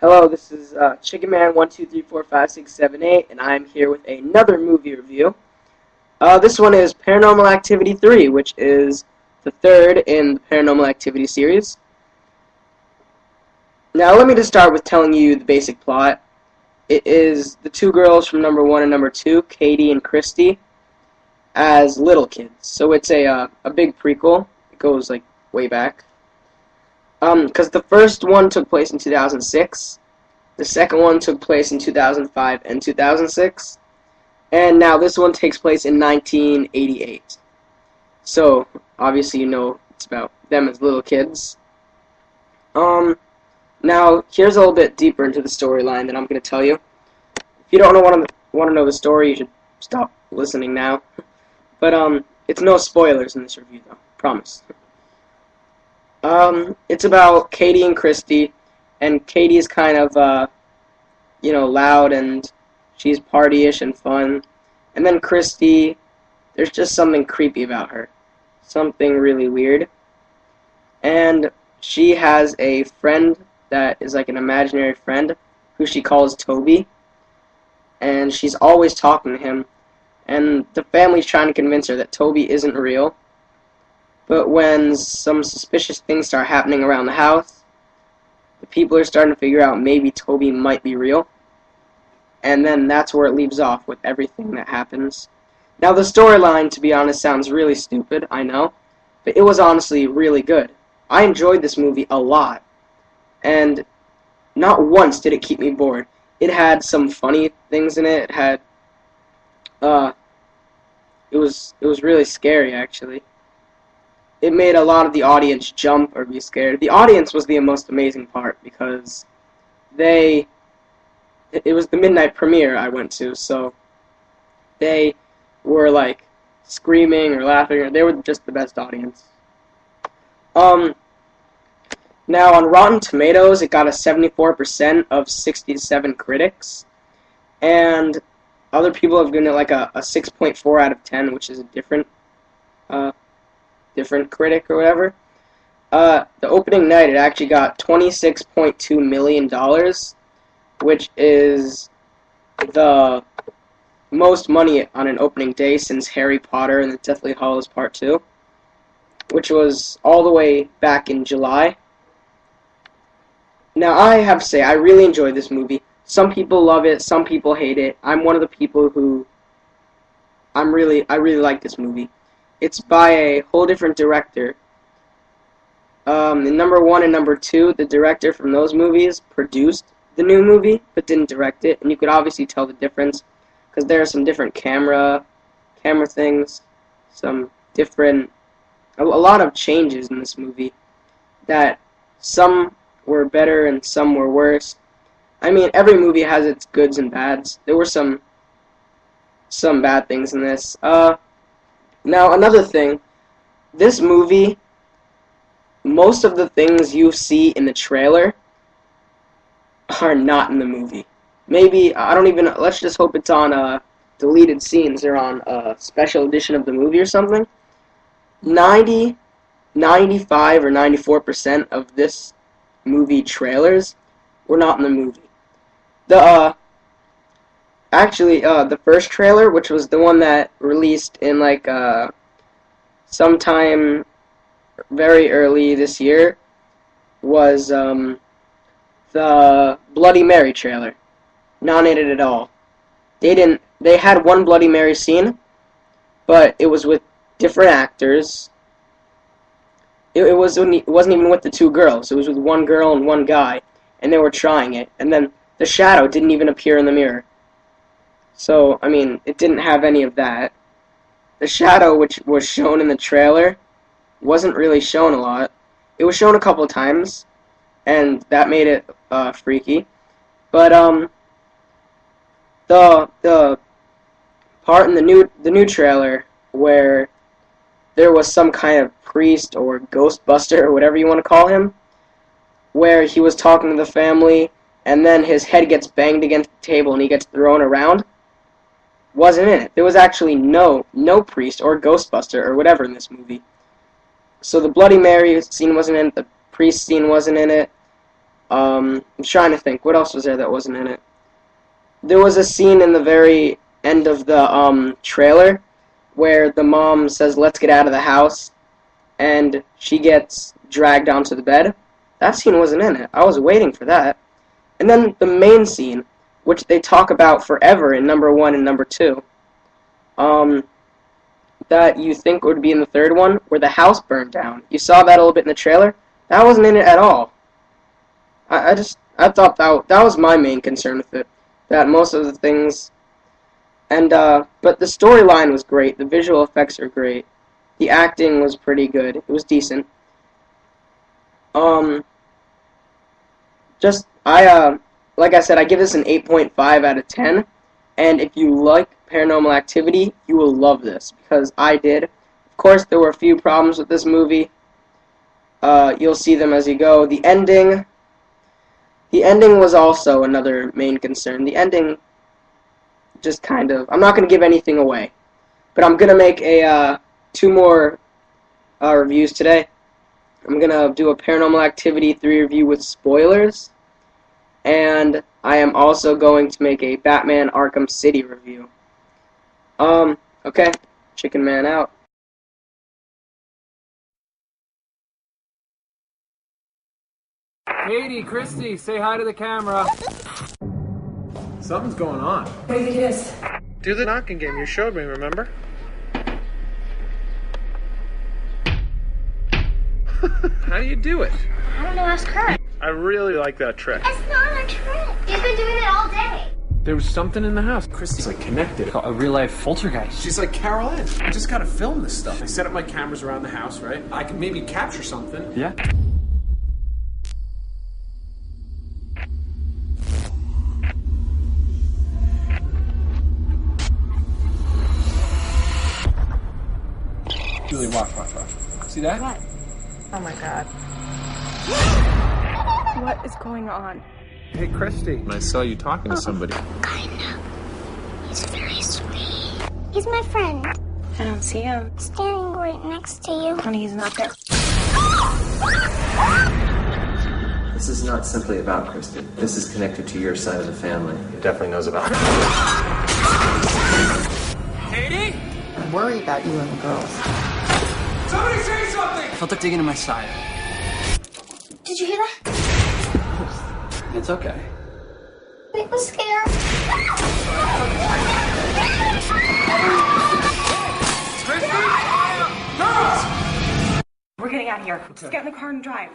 Hello, this is Chicken Man 1234567 8, and I'm here with another movie review. This one is Paranormal Activity 3, which is the third in the Paranormal Activity series. Now, let me just start with telling you the basic plot. It is the two girls from number 1 and number 2, Katie and Christy, as little kids. So it's a big prequel. It goes, like, way back. Because the first one took place in 2006, the second one took place in 2005 and 2006, and now this one takes place in 1988. So, obviously you know it's about them as little kids. Now, here's a little bit deeper into the storyline that I'm going to tell you. If you don't want to know the story, you should stop listening now. But, it's no spoilers in this review, though. Promise. It's about Katie and Christy, and Katie's kind of, loud, and she's partyish and fun. And then Christy, there's just something creepy about her. Something really weird. And she has a friend that is like an imaginary friend, who she calls Toby. And she's always talking to him. And the family's trying to convince her that Toby isn't real. But when some suspicious things start happening around the house, the people are starting to figure out maybe Toby might be real. And then that's where it leaves off with everything that happens. Now, the storyline, to be honest, sounds really stupid, I know. But it was honestly really good. I enjoyed this movie a lot. And not once did it keep me bored. It had some funny things in it. It had, it was really scary, actually. It made a lot of the audience jump or be scared. The audience was the most amazing part because it was the midnight premiere I went to, so they were like screaming or laughing, or they were just the best audience. Now on Rotten Tomatoes, it got a 74% of 67 critics, and other people have given it like a 6.4 out of 10, which is a different critic or whatever. The opening night, it actually got $26.2 million, which is the most money on an opening day since Harry Potter and the Deathly Hallows Part 2, which was all the way back in July. Now, I have to say, I really enjoyed this movie. Some people love it, some people hate it. I'm one of the people who I really like this movie. It's by a whole different director. In number 1 and number 2, the director from those movies produced the new movie, but didn't direct it, and you could obviously tell the difference, because there are some different camera things, some different, a lot of changes in this movie, that some were better and some were worse. I mean, every movie has its goods and bads. There were some bad things in this. Now, another thing, this movie, most of the things you see in the trailer are not in the movie. Maybe, I don't even, let's just hope it's on deleted scenes or on a special edition of the movie or something. 95 or 94% of this movie trailers were not in the movie. Actually, the first trailer, which was the one that released in, like, sometime very early this year, was, the Bloody Mary trailer. Not in it at all. They had one Bloody Mary scene, but it was with different actors. It wasn't even with the two girls. It was with one girl and one guy, and they were trying it, and then the shadow didn't even appear in the mirror. So, I mean, it didn't have any of that. The shadow, which was shown in the trailer, wasn't really shown a lot. It was shown a couple of times, and that made it freaky. But the part in the new trailer where there was some kind of priest or ghostbuster or whatever you want to call him, where he was talking to the family, and then his head gets banged against the table and he gets thrown around, wasn't in it. There was actually no priest or ghostbuster or whatever in this movie. So the Bloody Mary scene wasn't in it, the priest scene wasn't in it. I'm trying to think. What else was there that wasn't in it? There was a scene in the very end of the trailer where the mom says, "Let's get out of the house," and she gets dragged onto the bed. That scene wasn't in it. I was waiting for that. And then the main scene, which they talk about forever in number 1 and number 2, that you think would be in the third one, where the house burned down. You saw that a little bit in the trailer. That wasn't in it at all. I thought that was my main concern with it. That most of the things, but the storyline was great. The visual effects are great. The acting was pretty good. It was decent. Like I said, I give this an 8.5 out of 10. And if you like Paranormal Activity, you will love this, because I did. Of course, there were a few problems with this movie. You'll see them as you go. The ending was also another main concern. The ending just kind of... I'm not going to give anything away, but I'm going to make 2 more reviews today. I'm going to do a Paranormal Activity 3 review with spoilers, and I am also going to make a Batman Arkham City review. Okay, Chicken Man out. Katie, Christy, say hi to the camera. Something's going on. What do you think it is? Do the knocking game you showed me, remember? How do you do it? I don't know, ask her. I really like that trick. It's not a trick. You've been doing it all day. There was something in the house. Christy's like connected. A real-life poltergeist. She's like Carol Ann. I just gotta film this stuff. I set up my cameras around the house, right? I can maybe capture something. Yeah. Julie, watch. See that? What? Oh my god. What is going on? Hey, Christy. I saw you talking to somebody. Kinda. He's very sweet. He's my friend. I don't see him. Standing right next to you. Honey, he's not there. This is not simply about Kristen. This is connected to your side of the family. He definitely knows about it. Katie? I'm worried about you and the girls. Somebody say something! I felt like digging in my side. Did you hear that? It's okay. It was scary. We're getting out of here. Let's get in the car and drive.